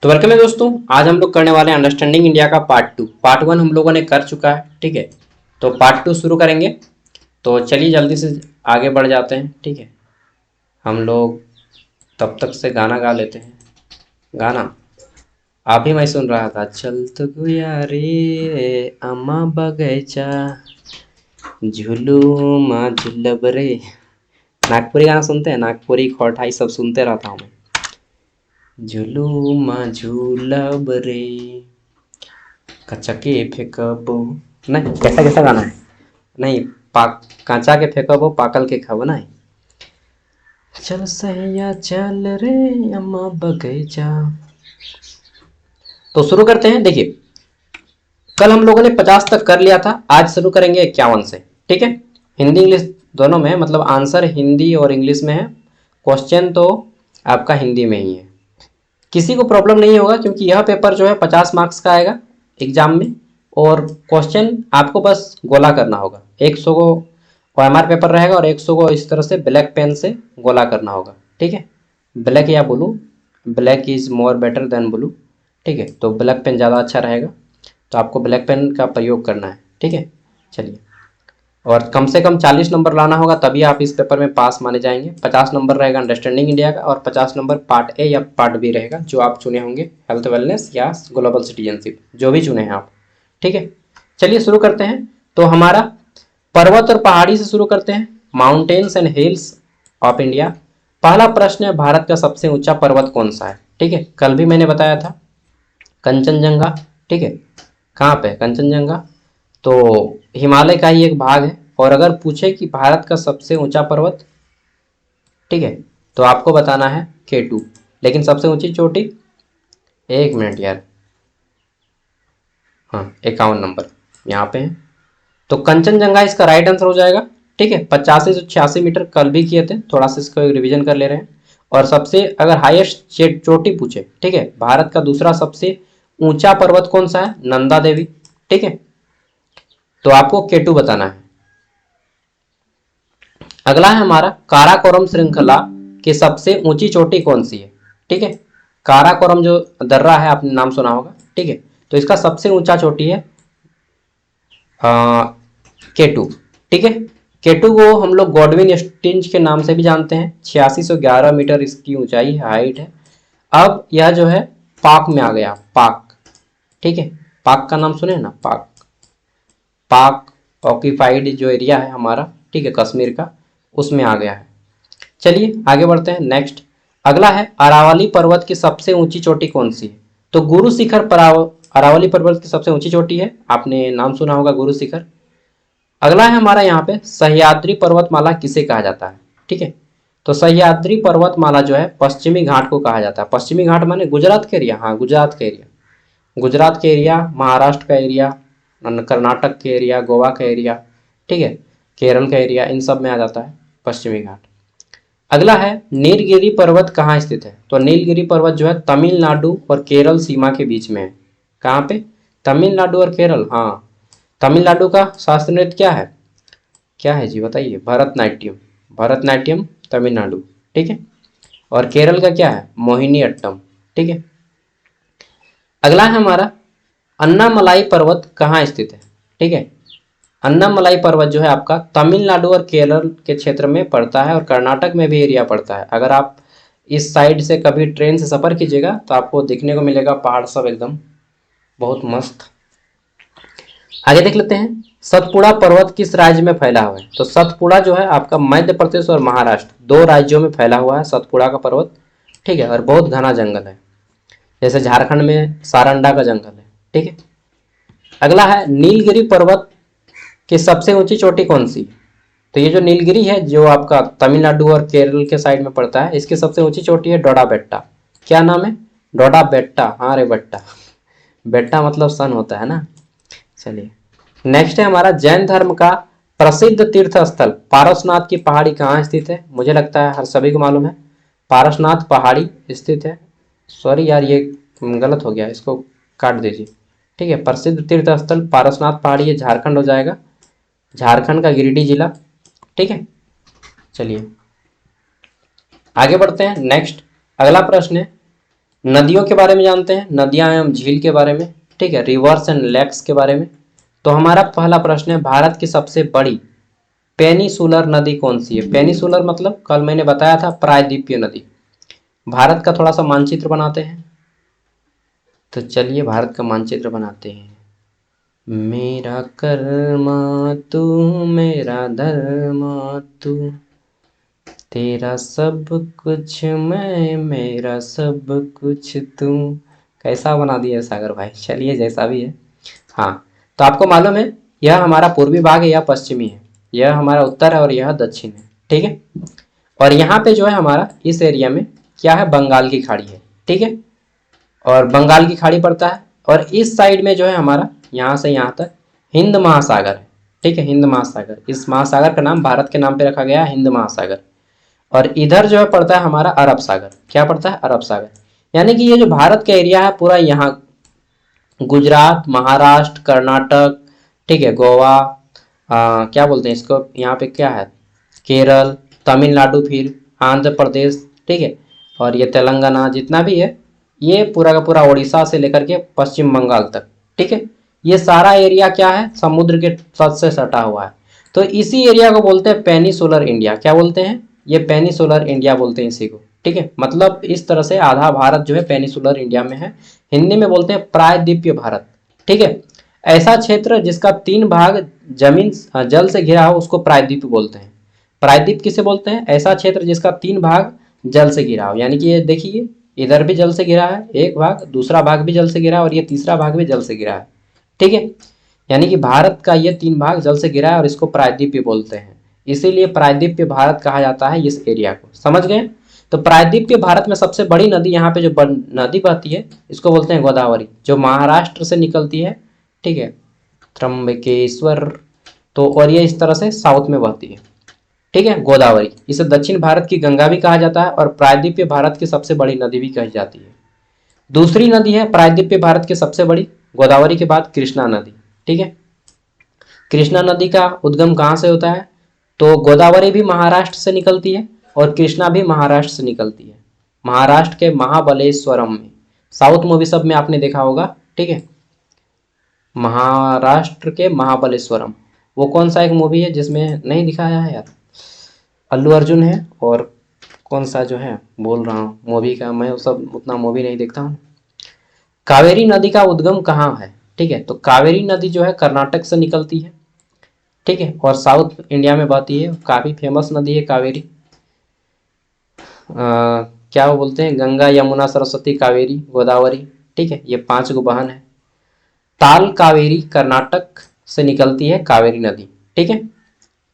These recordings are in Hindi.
तो वेलकम है दोस्तों। आज हम लोग करने वाले हैं अंडरस्टैंडिंग इंडिया का पार्ट 2। पार्ट 1 हम लोगों ने कर चुका है, ठीक है। तो पार्ट 2 शुरू करेंगे। तो चलिए जल्दी से आगे बढ़ जाते हैं, ठीक है। हम लोग तब तक से गाना गा लेते हैं। गाना आप ही मैं सुन रहा था, चल तो गुया रे अम्मा बगैचा झुलू माँ झुलब रे। नागपुरी गाना सुनते हैं, नागपुरी खोटाई सब सुनते रहता हूँ मैं। झुलू माँ झूलब रे कचके फेंकबो। नहीं, कैसा कैसा गाना है। नहीं, पाक कांचा के फेंकबो पाकल के खाबो ना। चल सैया चल रे अम्मा बगैचा। तो शुरू करते हैं। देखिए, कल हम लोगों ने 50 तक कर लिया था, आज शुरू करेंगे 51 से, ठीक है। हिंदी इंग्लिश दोनों में, मतलब आंसर हिंदी और इंग्लिश में है। क्वेश्चन तो आपका हिंदी में ही है। किसी को प्रॉब्लम नहीं होगा क्योंकि यह पेपर जो है 50 मार्क्स का आएगा एग्जाम में। और क्वेश्चन आपको बस गोला करना होगा। 100 को OMR पेपर रहेगा और 100 को इस तरह से ब्लैक पेन से गोला करना होगा, ठीक है। ब्लैक या blue, black is more better than blue, ठीक है। तो ब्लैक पेन ज़्यादा अच्छा रहेगा, तो आपको ब्लैक पेन का प्रयोग करना है, ठीक है। चलिए, और कम से कम 40 नंबर लाना होगा, तभी आप इस पेपर में पास माने जाएंगे। 50 नंबर रहेगा अंडरस्टैंडिंग इंडिया का और 50 नंबर पार्ट ए या पार्ट बी रहेगा, जो आप चुने होंगे, हेल्थ वेलनेस या ग्लोबल सिटीजनशिप, जो भी चुने हैं आप, ठीक है। चलिए शुरू करते हैं। तो हमारा पर्वत और पहाड़ी से शुरू करते हैं। Mountains and hills of India. पहला प्रश्न है, भारत का सबसे ऊंचा पर्वत कौन सा है, ठीक है। कल भी मैंने बताया था, कंचनजंगा, ठीक है। कहाँ पे कंचनजंगा? तो हिमालय का ही एक भाग है। और अगर पूछे कि भारत का सबसे ऊंचा पर्वत, ठीक है, तो आपको बताना है K2। लेकिन सबसे ऊंची चोटी, एक मिनट यार, हाँ 51 नंबर यहाँ पे है। तो कंचनजंगा इसका राइट आंसर हो जाएगा, ठीक है। 85 से 86 मीटर कल भी किए थे, थोड़ा सा इसको रिवीजन कर ले रहे हैं। और सबसे अगर हाईएस्ट चोटी पूछे, ठीक है, भारत का दूसरा सबसे ऊंचा पर्वत कौन सा है, नंदा देवी, ठीक है। तो आपको K2 बताना है। अगला है हमारा, काराकोरम श्रृंखला की सबसे ऊंची चोटी कौन सी है, ठीक है। काराकोरम जो दर्रा है, आपने नाम सुना होगा, ठीक है। तो इसका सबसे ऊंचा चोटी है K2, ठीक है। K2 को हम लोग गॉडविन स्टिंज के नाम से भी जानते हैं। 8611 मीटर इसकी ऊंचाई हाइट है। अब यह जो है पाक में आ गया, पाक, ठीक है। पाक का नाम सुने ना, पाक। पाक ऑक्यूपाइड जो एरिया है हमारा, ठीक है, कश्मीर का, उसमें आ गया है। चलिए आगे बढ़ते हैं। नेक्स्ट अगला है, अरावली पर्वत की सबसे ऊंची चोटी कौन सी है? तो गुरु शिखर अरावली पर्वत की सबसे ऊंची चोटी है, आपने नाम सुना होगा, गुरु शिखर। अगला है हमारा यहाँ पे, सह्याद्री पर्वतमाला किसे कहा जाता है, ठीक है। तो सह्याद्री पर्वतमाला जो है पश्चिमी घाट को कहा जाता है। पश्चिमी घाट माने गुजरात के एरिया, हाँ गुजरात के एरिया, गुजरात के एरिया, महाराष्ट्र का एरिया, कर्नाटक के एरिया, गोवा का एरिया, ठीक है, केरल का एरिया, इन सब में आ जाता है पश्चिमी घाट। अगला है, नीलगिरी पर्वत कहाँ स्थित है? तो नीलगिरी पर्वत जो है तमिलनाडु और केरल सीमा के बीच में है। कहाँ पे? तमिलनाडु और केरल, हाँ। तमिलनाडु का शास्त्रीय नृत्य क्या है? क्या है जी बताइए? भरतनाट्यम। भरतनाट्यम तमिलनाडु, ठीक है। और केरल का क्या है? मोहिनी अट्टम, ठीक है। अगला है हमारा, अन्नामलाई पर्वत कहाँ स्थित है, ठीक है। अन्नामलाई पर्वत जो है आपका तमिलनाडु और केरल के क्षेत्र में पड़ता है और कर्नाटक में भी एरिया पड़ता है। अगर आप इस साइड से कभी ट्रेन से सफ़र कीजिएगा तो आपको देखने को मिलेगा पहाड़ सब एकदम बहुत मस्त। आगे देख लेते हैं, सतपुड़ा पर्वत किस राज्य में फैला हुआ है? तो सतपुड़ा जो है आपका मध्य प्रदेश और महाराष्ट्र, दो राज्यों में फैला हुआ है सतपुड़ा का पर्वत, ठीक है। और बहुत घना जंगल है, जैसे झारखंड में सारंडा का जंगल है, ठीक है। अगला है, नीलगिरी पर्वत की सबसे ऊंची चोटी कौन सी? तो ये जो नीलगिरी है जो आपका तमिलनाडु और केरल के साइड में पड़ता है, इसकी सबसे ऊंची चोटी है डोडा बेट्टा। क्या नाम है? डोडा बेट्टा, हाँ रे बेट्टा, बेट्टा मतलब सन होता है ना। चलिए नेक्स्ट है हमारा, जैन धर्म का प्रसिद्ध तीर्थ स्थल पारसनाथ की पहाड़ी कहाँ स्थित है? मुझे लगता है हर सभी को मालूम है, पारसनाथ पहाड़ी स्थित है। सॉरी यार, ये गलत हो गया, इसको काट दीजिए, ठीक है। प्रसिद्ध तीर्थ स्थल पारसनाथ पहाड़ी, ये झारखंड हो जाएगा, झारखंड का गिरिडीह जिला, ठीक है। चलिए आगे बढ़ते हैं। नेक्स्ट अगला प्रश्न है, नदियों के बारे में जानते हैं, नदियां एवं झील के बारे में, ठीक है, रिवर्स एंड लेक्स के बारे में। तो हमारा पहला प्रश्न है, भारत की सबसे बड़ी पेनिसुलर नदी कौन सी है? पेनिसुलर मतलब कल मैंने बताया था प्रायद्वीपीय नदी। भारत का थोड़ा सा मानचित्र बनाते हैं, तो चलिए भारत का मानचित्र बनाते हैं। मेरा कर्म तू, मेरा धर्म तू, तेरा सब कुछ मैं, मेरा सब कुछ तू। कैसा बना दिया सागर भाई, चलिए जैसा भी है। हाँ, तो आपको मालूम है यह हमारा पूर्वी भाग है, यह पश्चिमी है, यह हमारा उत्तर है और यह दक्षिण है, ठीक है। और यहाँ पे जो है हमारा इस एरिया में क्या है, बंगाल की खाड़ी है, ठीक है। और बंगाल की खाड़ी पड़ता है, और इस साइड में जो है हमारा यहाँ से यहाँ तक हिंद महासागर है, ठीक है, हिंद महासागर। इस महासागर का नाम भारत के नाम पे रखा गया है, हिंद महासागर। और इधर जो है पड़ता है हमारा अरब सागर। क्या पड़ता है? अरब सागर। यानी कि ये जो भारत का एरिया है पूरा, यहाँ गुजरात, महाराष्ट्र, कर्नाटक, ठीक है, गोवा, क्या बोलते हैं इसको यहाँ पे, क्या है, केरल, तमिलनाडु, फिर आंध्र प्रदेश, ठीक है, और ये तेलंगाना जितना भी है, ये पूरा का पूरा उड़ीसा से लेकर के पश्चिम बंगाल तक, ठीक है, ये सारा एरिया क्या है, समुद्र के तट से सटा हुआ है। तो इसी एरिया को बोलते हैं पेनिसुलर इंडिया। क्या बोलते हैं? ये पेनिसुलर इंडिया बोलते हैं इसी को, ठीक है। मतलब इस तरह से आधा भारत जो है पेनिसुलर इंडिया में है। हिंदी में बोलते हैं प्रायद्वीपीय भारत, ठीक है। ऐसा क्षेत्र जिसका 3 भाग जमीन जल से घिरा हो उसको प्रायद्वीप बोलते हैं। प्रायद्वीप किसे बोलते हैं? ऐसा क्षेत्र जिसका 3 भाग जल से घिरा हो। यानी कि ये देखिए, इधर भी जल से घिरा है एक भाग, दूसरा भाग भी जल से घिरा है, और ये तीसरा भाग भी जल से घिरा है, ठीक है। यानी कि भारत का ये 3 भाग जल से घिरा है और इसको प्रायद्वीपीय बोलते हैं। इसीलिए प्रायद्वीपीय भारत कहा जाता है इस एरिया को, समझ गए। तो प्रायद्वीपीय भारत में सबसे बड़ी नदी यहाँ पे जो नदी बहती है इसको बोलते हैं गोदावरी, जो महाराष्ट्र से निकलती है, ठीक है, त्र्यंबकेश्वर। तो और ये इस तरह से साउथ में बहती है, ठीक है, गोदावरी। इसे दक्षिण भारत की गंगा भी कहा जाता है और प्रायद्वीपीय भारत की सबसे बड़ी नदी भी कही जाती है। दूसरी नदी है प्रायद्वीपीय भारत की सबसे बड़ी, गोदावरी के बाद कृष्णा नदी, ठीक है। कृष्णा नदी का उद्गम कहाँ से होता है? तो गोदावरी भी महाराष्ट्र से निकलती है और कृष्णा भी महाराष्ट्र से निकलती है, महाराष्ट्र के महाबलेश्वरम में। साउथ मूवी सब में आपने देखा होगा, ठीक है, महाराष्ट्र के महाबलेश्वरम। वो कौन सा एक मूवी है जिसमें नहीं दिखाया है यार, अल्लू अर्जुन है, और कौन सा जो है बोल रहा हूँ मूवी का, मैं वो सब उतना मूवी नहीं देखता हूँ। कावेरी नदी का उद्गम कहाँ है? ठीक है, तो कावेरी नदी जो है कर्नाटक से निकलती है, ठीक है, और साउथ इंडिया में बहती है। काफ़ी फेमस नदी है कावेरी। क्या वो बोलते हैं, गंगा, यमुना, सरस्वती, कावेरी, गोदावरी, ठीक है, ये 5 गो बहन है। ताल कावेरी कर्नाटक से निकलती है कावेरी नदी, ठीक है।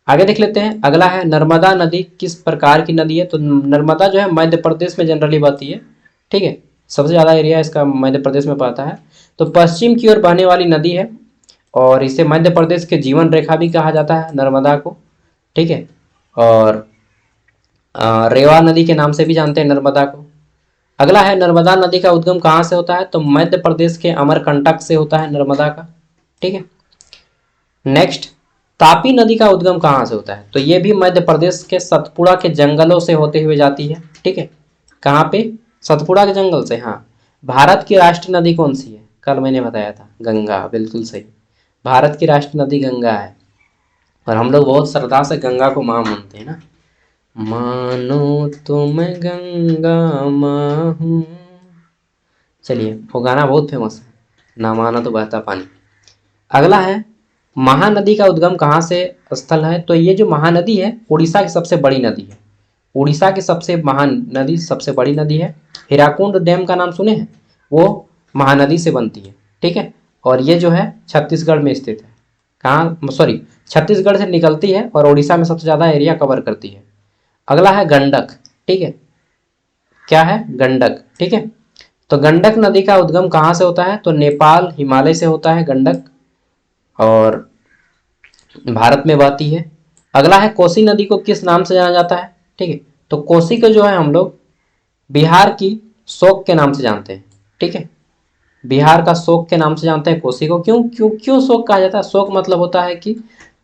आगे देख लेते हैं, अगला है नर्मदा नदी किस प्रकार की नदी है? तो नर्मदा जो है मध्य प्रदेश में जनरली बहती है, ठीक है, सबसे ज़्यादा एरिया इसका मध्य प्रदेश में पड़ता है। तो पश्चिम की ओर बहने वाली नदी है और इसे मध्य प्रदेश के जीवन रेखा भी कहा जाता है नर्मदा को, ठीक है। और रेवा नदी के नाम से भी जानते हैं नर्मदा को। अगला है नर्मदा नदी का उद्गम कहाँ से होता है? तो मध्य प्रदेश के अमरकंटक से होता है नर्मदा का, ठीक है। नेक्स्ट, तापी नदी का उद्गम कहाँ से होता है? तो ये भी मध्य प्रदेश के सतपुड़ा के जंगलों से होते हुए जाती है, ठीक है। कहाँ पे? सतपुड़ा के जंगल से, हाँ। भारत की राष्ट्रीय नदी कौन सी है? कल मैंने बताया था, गंगा, बिल्कुल सही। भारत की राष्ट्रीय नदी गंगा है और हम लोग बहुत श्रद्धा से गंगा को माँ मानते हैं ना। मानो तो मैं गंगा माँ हूँ, चलिए वो गाना बहुत फेमस है, ना माना तो बहता पानी। अगला है महानदी का उद्गम कहाँ से स्थल है? तो ये जो महानदी है उड़ीसा की सबसे बड़ी नदी है। उड़ीसा की सबसे महान नदी, सबसे बड़ी नदी है। हीराकुंड डैम का नाम सुने हैं? वो महानदी से बनती है, ठीक है। और ये जो है छत्तीसगढ़ में स्थित है। कहाँ, सॉरी, छत्तीसगढ़ से निकलती है और उड़ीसा में सबसे ज़्यादा एरिया कवर करती है। अगला है गंडक, ठीक है। क्या है? गंडक, ठीक है। तो गंडक नदी का उद्गम कहाँ से होता है? तो नेपाल, हिमालय से होता है गंडक और भारत में बहती है। अगला है कोसी नदी को किस नाम से जाना जाता है? ठीक है, तो कोसी को जो है हम लोग बिहार की शोक के नाम से जानते हैं, ठीक है। बिहार का शोक के नाम से जानते हैं कोसी को। क्यों क्यों क्यों शोक कहा जाता है? शोक मतलब होता है कि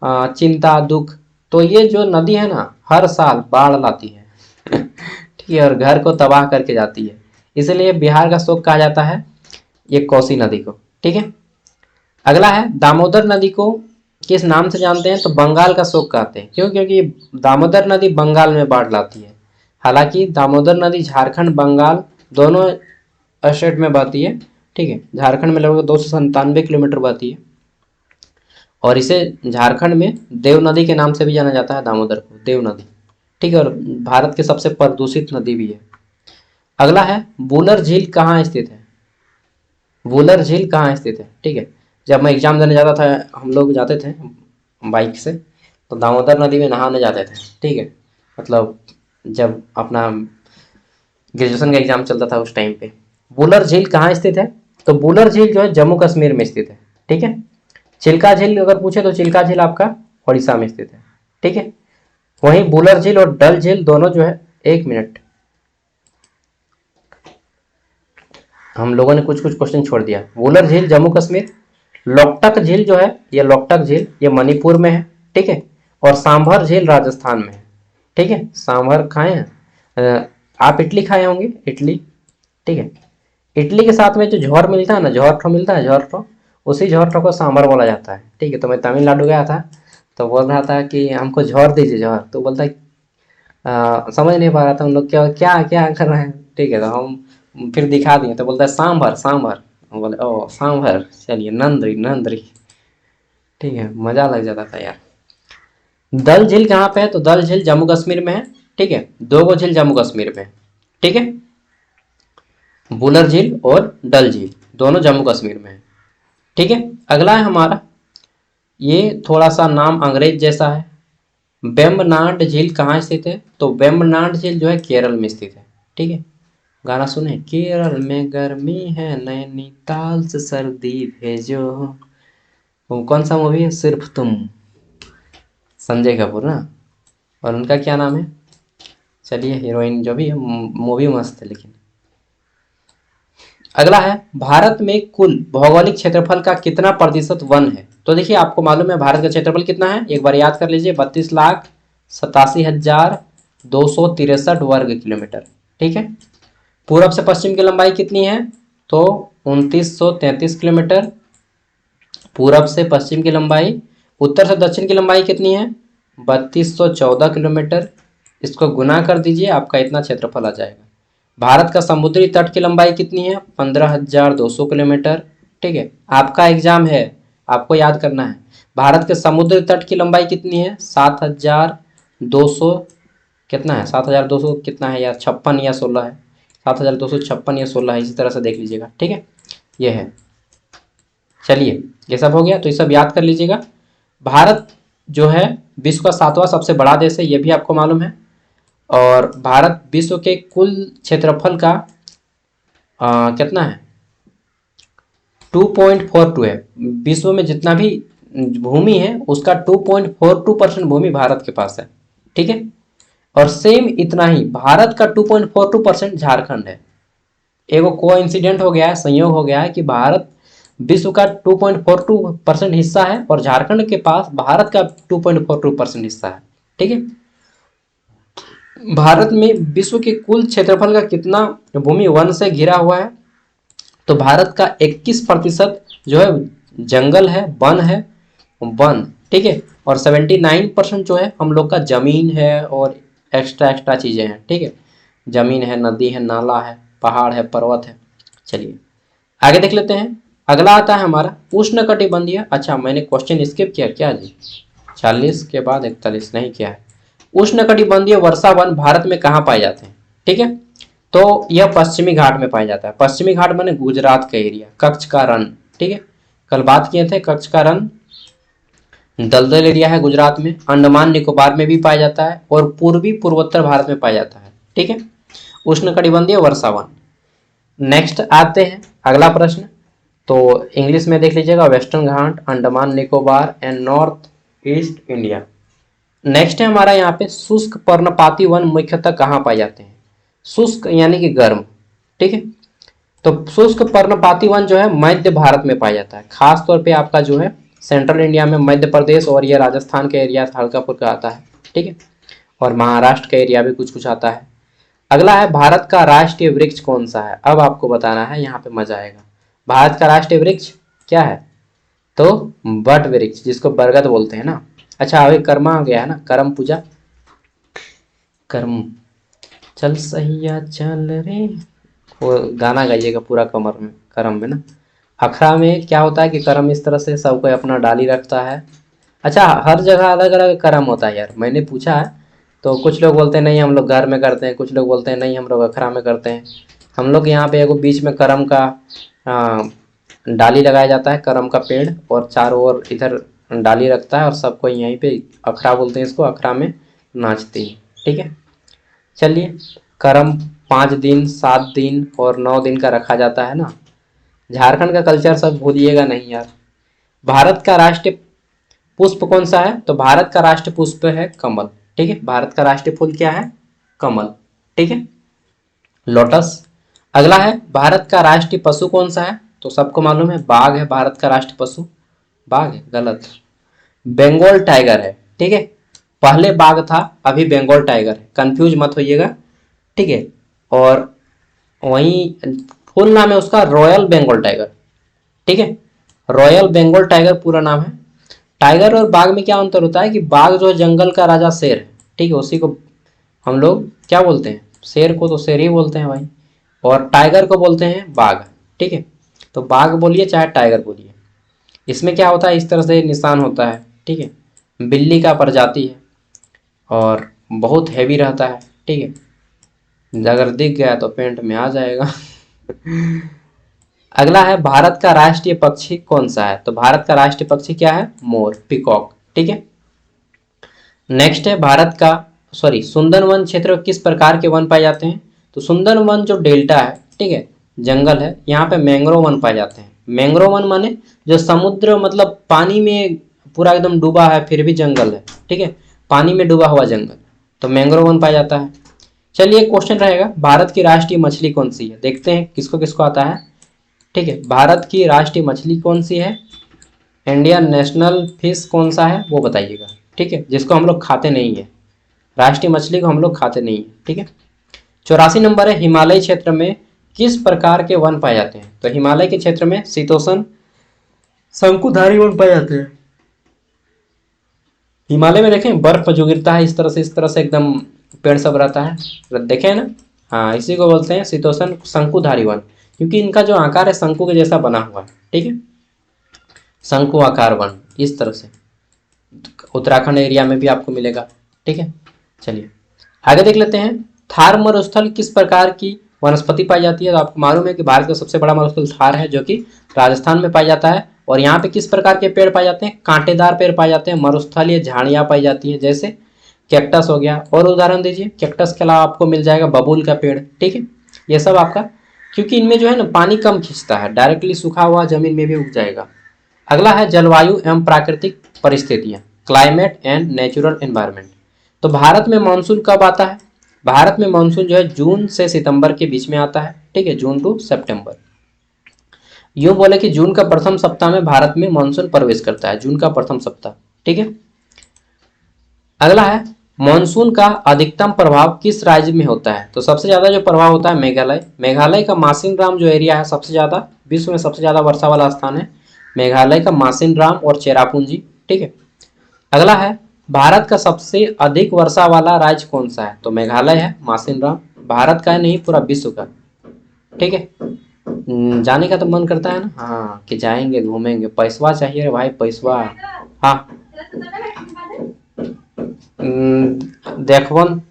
चिंता, दुख। तो ये जो नदी है ना, हर साल बाढ़ लाती है ठीक है, और घर को तबाह करके जाती है। इसलिए बिहार का शोक कहा जाता है ये कोसी नदी को। ठीक है, अगला है दामोदर नदी को किस नाम से जानते हैं? तो बंगाल का शोक कहते हैं। क्यों? क्योंकि दामोदर नदी बंगाल में बाढ़ लाती है। हालांकि दामोदर नदी झारखंड बंगाल दोनों स्टेट में बहती है। ठीक है, झारखंड में लगभग 297 किलोमीटर बहती है और इसे झारखंड में देव नदी के नाम से भी जाना जाता है, दामोदर को देव नदी। ठीक है, और भारत की सबसे प्रदूषित नदी भी है। अगला है वुलर झील कहाँ स्थित है? वुलर झील कहाँ स्थित है? ठीक है, जब मैं एग्जाम देने जाता था, हम लोग जाते थे बाइक से, तो दामोदर नदी में नहाने जाते थे। ठीक है, मतलब जब अपना ग्रेजुएशन का एग्जाम चलता था उस टाइम पे। वुलर झील कहाँ स्थित है? तो वुलर झील जो है जम्मू कश्मीर में स्थित है। ठीक है, चिल्का झील अगर पूछे तो चिल्का झील आपका उड़ीसा में स्थित है। ठीक है, वहीं वुलर झील और डल झील दोनों जो है, एक मिनट, हम लोगों ने कुछ कुछ क्वेश्चन छोड़ दिया। वुलर झील जम्मू कश्मीर, लोकटक झील जो है, ये लोकटक झील ये मणिपुर में है। ठीक है, और सांभर झील राजस्थान में है। ठीक है, सांभर खाए हैं आप? इडली खाए होंगे, इडली। ठीक है, इडली के साथ में जो झोर मिलता है ना, झोर मिलता है, झोर, उसी झोर को सांभर बोला जाता है। ठीक है, तो मैं तमिलनाडु गया था तो बोल रहा था कि हमको झोर दीजिए, झोर। तो बोलता है समझ नहीं पा रहा था उन लोग क्या क्या क्या कर रहे हैं। ठीक है, तो हम फिर दिखा दिए तो बोलता है सांभर सांभर। हम बोले ओ सांभर, चलिए नंदरी नंदरी। ठीक है, मजा लग जाता था यार। दल झील कहाँ पे है? तो दल झील जम्मू कश्मीर में है। ठीक है, दो गो झील जम्मू कश्मीर में है। ठीक है, वुलर झील और डल झील दोनों जम्मू कश्मीर में है। ठीक है, अगला है हमारा, ये थोड़ा सा नाम अंग्रेज जैसा है। वेम्बनाड झील कहाँ स्थित है? तो वेम्बनाड झील जो है केरल में स्थित है। ठीक है, गाना सुने, केरल में गर्मी है नैनीताल से सर्दी भेजो। वो कौन सा मूवी है? सिर्फ तुम, संजय कपूर ना। और उनका क्या नाम है? चलिए, हीरोइन जो भी है, मूवी मस्त है लेकिन। अगला है भारत में कुल भौगोलिक क्षेत्रफल का कितना प्रतिशत वन है? तो देखिए, आपको मालूम है भारत का क्षेत्रफल कितना है, एक बार याद कर लीजिए, 32,87,263 वर्ग किलोमीटर। ठीक है, पूरब से पश्चिम की लंबाई कितनी है? तो 2933 किलोमीटर पूरब से पश्चिम की लंबाई। उत्तर से दक्षिण की लंबाई कितनी है? 3214 किलोमीटर। इसको गुना कर दीजिए, आपका इतना क्षेत्रफल आ जाएगा। भारत का समुद्री तट की लंबाई कितनी है? 15,200 किलोमीटर। ठीक है, आपका एग्जाम है, आपको याद करना है। भारत के समुद्री तट की लंबाई कितनी है? 7,200, कितना है 7,200 कितना है यार, 56 या 16 है। 7,256 या 16 है, इसी तरह से देख लीजिएगा। ठीक है, ये है। चलिए, ये सब हो गया, तो ये सब याद कर लीजिएगा। भारत जो है विश्व का 7वां सबसे बड़ा देश है, ये भी आपको मालूम है। और भारत विश्व के कुल क्षेत्रफल का कितना है? 2.42 है। विश्व में जितना भी भूमि है उसका 2.42% भूमि भारत के पास है। ठीक है, और सेम इतना ही भारत का 2.42% झारखंड है। एगो कोइंसिडेंट हो गया है, संयोग हो गया है कि भारत विश्व का 2.42% हिस्सा है और झारखंड के पास भारत का 2.42% हिस्सा है। ठीक है, भारत में विश्व के कुल क्षेत्रफल का कितना भूमि वन से घिरा हुआ है? तो भारत का 21% जो है जंगल है, वन है, वन। ठीक है, और 79% जो है हम लोग का जमीन है और एक्स्ट्रा एक्स्ट्रा चीजें हैं। ठीक है, जमीन है, नदी है, नाला है, पहाड़ है, पर्वत है। चलिए आगे देख लेते हैं। अगला आता है हमारा उष्णकटिबंधीय। अच्छा, मैंने क्वेश्चन स्किप किया क्या जी? 40 के बाद 41 नहीं किया है। उष्णकटिबंधीय वर्षा वन भारत में कहाँ पाए जाते हैं? ठीक है, तो यह पश्चिमी घाट में पाया जाता है। पश्चिमी घाट माने गुजरात का एरिया, कच्छ का रण। ठीक है, कल बात किए थे, कच्छ का रण दलदल एरिया है गुजरात में। अंडमान निकोबार में भी पाया जाता है और पूर्वी पूर्वोत्तर भारत में पाया जाता है। ठीक है, उष्णकटिबंधीय वर्षा वन। नेक्स्ट आते हैं अगला प्रश्न, तो इंग्लिश में देख लीजिएगा, western Ghat, Andaman Nicobar and north east India. Next है हमारा यहाँ पे शुष्क पर्णपाती वन मुख्यतः कहाँ पाए जाते हैं? शुष्क यानी कि गर्म। ठीक है, तो शुष्क पर्णपाती वन जो है मध्य भारत में पाया जाता है। खास तौर पे आपका जो है सेंट्रल इंडिया में मध्य प्रदेश और ये राजस्थान का एरिया हल्कापुर का आता है। ठीक है, और महाराष्ट्र का एरिया भी कुछ कुछ आता है। अगला है भारत का राष्ट्रीय वृक्ष कौन सा है। अब आपको बताना है, यहाँ पे मजा आएगा। भारत का राष्ट्रीय वृक्ष क्या है? तो वट वृक्ष, जिसको बरगद बोलते हैं ना। अच्छा अभी कर्मा आ गया है ना, कर्म पूजा। कर्म चल सहिया चल रे, वो गाना गाइएगा पूरा कमर में, कर्म में ना। अखरा में क्या होता है कि कर्म इस तरह से सब कोई अपना डाली रखता है। अच्छा हर जगह अलग अलग कर्म होता है यार, मैंने पूछा है तो कुछ लोग बोलते हैं नहीं हम लोग घर में करते हैं, कुछ लोग बोलते हैं नहीं हम लोग अखरा में करते हैं। हम लोग यहाँ पे एगो बीच में कर्म का आ, डाली लगाया जाता है, कर्म का पेड़, और चारों ओर इधर डाली रखता है और सबको यहीं पे अखरा बोलते हैं इसको, अखरा में नाचते हैं। ठीक है चलिए, कर्म 5 दिन 7 दिन और 9 दिन का रखा जाता है ना। झारखंड का कल्चर सब भूलिएगा नहीं यार। भारत का राष्ट्रीय पुष्प कौन सा है? तो भारत का राष्ट्रीय पुष्प है कमल। ठीक है, भारत का राष्ट्रीय फूल क्या है? कमल। ठीक है, लोटस। अगला है भारत का राष्ट्रीय पशु कौन सा है? तो सबको मालूम है बाघ है भारत का राष्ट्रीय पशु। बाघ है? गलत, बंगाल टाइगर है। ठीक है, पहले बाघ था अभी बंगाल टाइगर है, कंफ्यूज मत होइएगा। ठीक है, और वहीं फुल नाम है उसका रॉयल बंगाल टाइगर। ठीक है, रॉयल बंगाल टाइगर पूरा नाम है। टाइगर और बाघ में क्या अंतर होता है कि बाघ जो है जंगल का राजा शेर है। ठीक है, उसी को हम लोग क्या बोलते हैं? शेर को तो शेर ही बोलते हैं भाई, और टाइगर को बोलते हैं बाघ। ठीक है, तो बाघ बोलिए चाहे टाइगर बोलिए। इसमें क्या होता है, इस तरह से निशान होता है। ठीक है, बिल्ली का प्रजाति है और बहुत हैवी रहता है। ठीक है, अगर दिख गया तो पेंट में आ जाएगा। अगला है भारत का राष्ट्रीय पक्षी कौन सा है? तो भारत का राष्ट्रीय पक्षी क्या है? मोर, पिकॉक। ठीक है, नेक्स्ट है भारत का सुंदरवन क्षेत्र में किस प्रकार के वन पाए जाते हैं? तो सुंदरवन जो डेल्टा है, ठीक है, जंगल है, यहाँ पे मैंग्रोव वन पाए जाते हैं। मैंग्रोव वन माने जो समुद्र मतलब पानी में पूरा एकदम डूबा है फिर भी जंगल है। ठीक है, पानी में डूबा हुआ जंगल, तो मैंग्रोव वन पाया जाता है। चलिए क्वेश्चन रहेगा, भारत की राष्ट्रीय मछली कौन सी है? देखते हैं किसको किसको आता है। ठीक है, भारत की राष्ट्रीय मछली कौन सी है? इंडियन नेशनल फिश कौन सा है वो बताइएगा। ठीक है, जिसको हम लोग खाते नहीं है, राष्ट्रीय मछली को हम लोग खाते नहीं है। ठीक है, 84 नंबर है, हिमालय क्षेत्र में किस प्रकार के वन पाए जाते हैं? तो हिमालय के क्षेत्र में शीतोष्ण शंकुधारी वन पाए जाते हैं। हिमालय में देखें बर्फ जो गिरता है इस तरह से एकदम पेड़ सब रहता है, देखें ना। हाँ, इसी को बोलते हैं शीतोष्ण शंकुधारी वन, क्योंकि इनका जो आकार है शंकु के जैसा बना हुआ है। ठीक है, शंकु आकार वन इस तरह से उत्तराखंड एरिया में भी आपको मिलेगा। ठीक है, चलिए आगे देख लेते हैं, थार मरुस्थल किस प्रकार की वनस्पति पाई जाती है? तो आपको मालूम है कि भारत का सबसे बड़ा मरुस्थल थार है जो कि राजस्थान में पाया जाता है। और यहाँ पे किस प्रकार के पेड़ पाए जाते हैं? कांटेदार पेड़ पाए जाते हैं, मरुस्थलीय झाड़ियाँ पाई जाती है, जैसे कैक्टस हो गया। और उदाहरण दीजिए, कैक्टस के अलावा आपको मिल जाएगा बबूल का पेड़। ठीक है, ये सब आपका, क्योंकि इनमें जो है ना पानी कम खींचता है, डायरेक्टली सूखा हुआ जमीन में भी उग जाएगा। अगला है जलवायु एवं प्राकृतिक परिस्थितियाँ, क्लाइमेट एंड नेचुरल एनवायरनमेंट। तो भारत में मानसून कब आता है? भारत में मानसून जो है जून से सितंबर के बीच में आता है। ठीक है, जून टू सितंबर। यूं बोले कि जून का प्रथम सप्ताह में भारत में मानसून प्रवेश करता है, जून का प्रथम सप्ताह। ठीक है, अगला है मानसून का अधिकतम प्रभाव किस राज्य में होता है? तो सबसे ज्यादा जो प्रभाव होता है मेघालय। मेघालय का मासिनराम जो एरिया है सबसे ज्यादा, विश्व में सबसे ज्यादा वर्षा वाला स्थान है मेघालय का मासिनराम और चेरापूंजी। ठीक है, अगला है भारत का सबसे अधिक वर्षा वाला राज्य कौन सा है? तो मेघालय है, मासिनराम। भारत का है नहीं, पूरा विश्व का। ठीक है, जाने का तो मन करता है ना, हाँ कि जाएंगे घूमेंगे, पैसवा चाहिए रे भाई, पैसवा। हाँ, देखवन,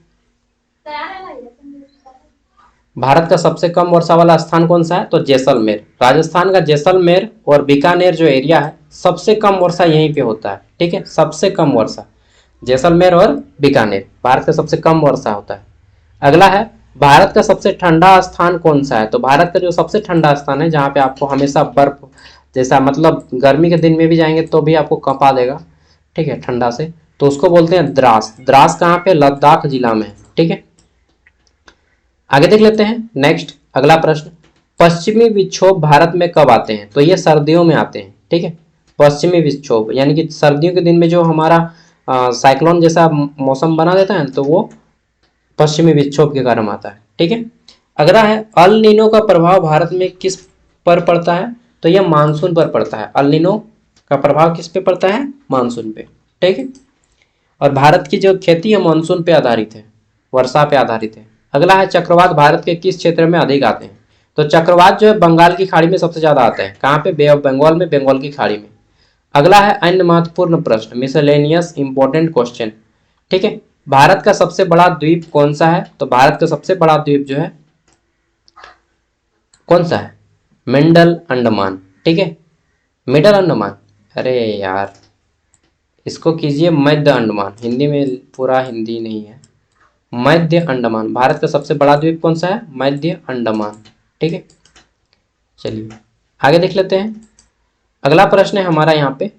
भारत का सबसे कम वर्षा वाला स्थान कौन सा है? तो जैसलमेर, राजस्थान का जैसलमेर और बीकानेर जो एरिया है सबसे कम वर्षा यहीं पे होता है। ठीक है, सबसे कम वर्षा जैसलमेर और बीकानेर, भारत का सबसे कम वर्षा होता है। अगला है भारत का सबसे ठंडा स्थान कौन सा है? तो भारत का जो सबसे ठंडा स्थान है जहाँ पे आपको हमेशा बर्फ जैसा, मतलब गर्मी के दिन में भी जाएंगे तो भी आपको कंपा देगा। ठीक है, ठंडा से, तो उसको बोलते हैं द्रास। द्रास कहाँ पे? लद्दाख जिला में। ठीक है, आगे देख लेते हैं नेक्स्ट अगला प्रश्न, पश्चिमी विक्षोभ भारत में कब आते हैं? तो ये सर्दियों में आते हैं। ठीक है, पश्चिमी विक्षोभ यानी कि सर्दियों के दिन में जो हमारा साइक्लोन जैसा मौसम बना देता है तो वो पश्चिमी विक्षोभ के कारण आता है। ठीक है। अगला है अल नीनो का प्रभाव भारत में किस पर पड़ता है, तो यह मानसून पर पड़ता है। अल नीनो का प्रभाव किस पे पड़ता है, मानसून पे, ठीक है। और भारत की जो खेती है मानसून पे आधारित है, वर्षा पे आधारित है। अगला है चक्रवात भारत के किस क्षेत्र में अधिक आते हैं, तो चक्रवात जो है बंगाल की खाड़ी में सबसे ज्यादा आते हैं। कहाँ पे, बे ऑफ बंगाल में, बंगाल की खाड़ी में। अगला है अन्य महत्वपूर्ण प्रश्न, मिसलेनियस इंपॉर्टेंट क्वेश्चन, ठीक है। भारत का सबसे बड़ा द्वीप कौन सा है, तो भारत का सबसे बड़ा द्वीप जो है कौन सा है, मिडल अंडमान, ठीक है, मिडल अंडमान। अरे यार, इसको कीजिए मध्य अंडमान, हिंदी में पूरा हिंदी नहीं है, मध्य अंडमान। भारत का सबसे बड़ा द्वीप कौन सा है, मध्य अंडमान, ठीक है। चलिए आगे देख लेते हैं। अगला प्रश्न है हमारा यहाँ पे,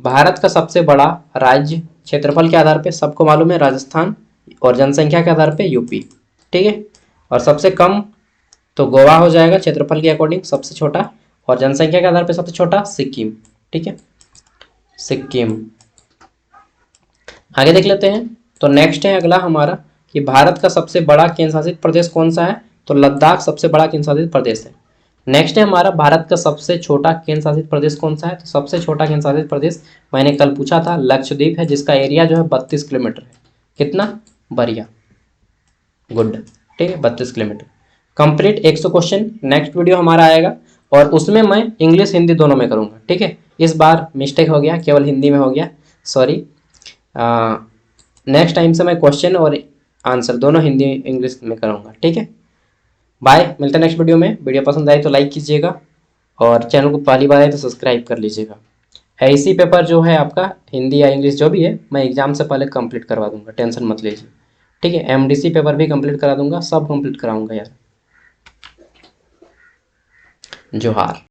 भारत का सबसे बड़ा राज्य क्षेत्रफल के आधार पे सबको मालूम है राजस्थान, और जनसंख्या के आधार पे यूपी, ठीक है। और सबसे कम तो गोवा हो जाएगा क्षेत्रफल के अकॉर्डिंग सबसे छोटा, और जनसंख्या के आधार पे सबसे छोटा सिक्किम, ठीक है, सिक्किम। आगे देख लेते हैं। तो नेक्स्ट है अगला हमारा कि भारत का सबसे बड़ा केंद्र शासित प्रदेश कौन सा है, तो लद्दाख सबसे बड़ा केंद्र शासित प्रदेश है। नेक्स्ट है हमारा भारत का सबसे छोटा केंद्र शासित प्रदेश कौन सा है, तो सबसे छोटा केंद्र शासित प्रदेश मैंने कल पूछा था, लक्षद्वीप है, जिसका एरिया जो है 32 किलोमीटर है। कितना, बढ़िया, गुड, ठीक है, 32 kilometre. Complete 100 question. Next video हमारा आएगा और उसमें मैं इंग्लिश हिंदी दोनों में करूँगा, ठीक है। इस बार मिस्टेक हो गया, केवल हिंदी में हो गया, सॉरी। नेक्स्ट टाइम से मैं क्वेश्चन और आंसर दोनों हिंदी इंग्लिश में करूँगा, ठीक है। बाय, मिलते हैं नेक्स्ट वीडियो में। वीडियो पसंद आए तो लाइक कीजिएगा और चैनल को पहली बार आए तो सब्सक्राइब कर लीजिएगा। ऐसी पेपर जो है आपका हिंदी या इंग्लिश जो भी है मैं एग्जाम से पहले कंप्लीट करवा दूंगा, टेंशन मत लीजिए, ठीक है। एमडीसी पेपर भी कंप्लीट करा दूंगा, सब कंप्लीट कराऊंगा यार। जोहार।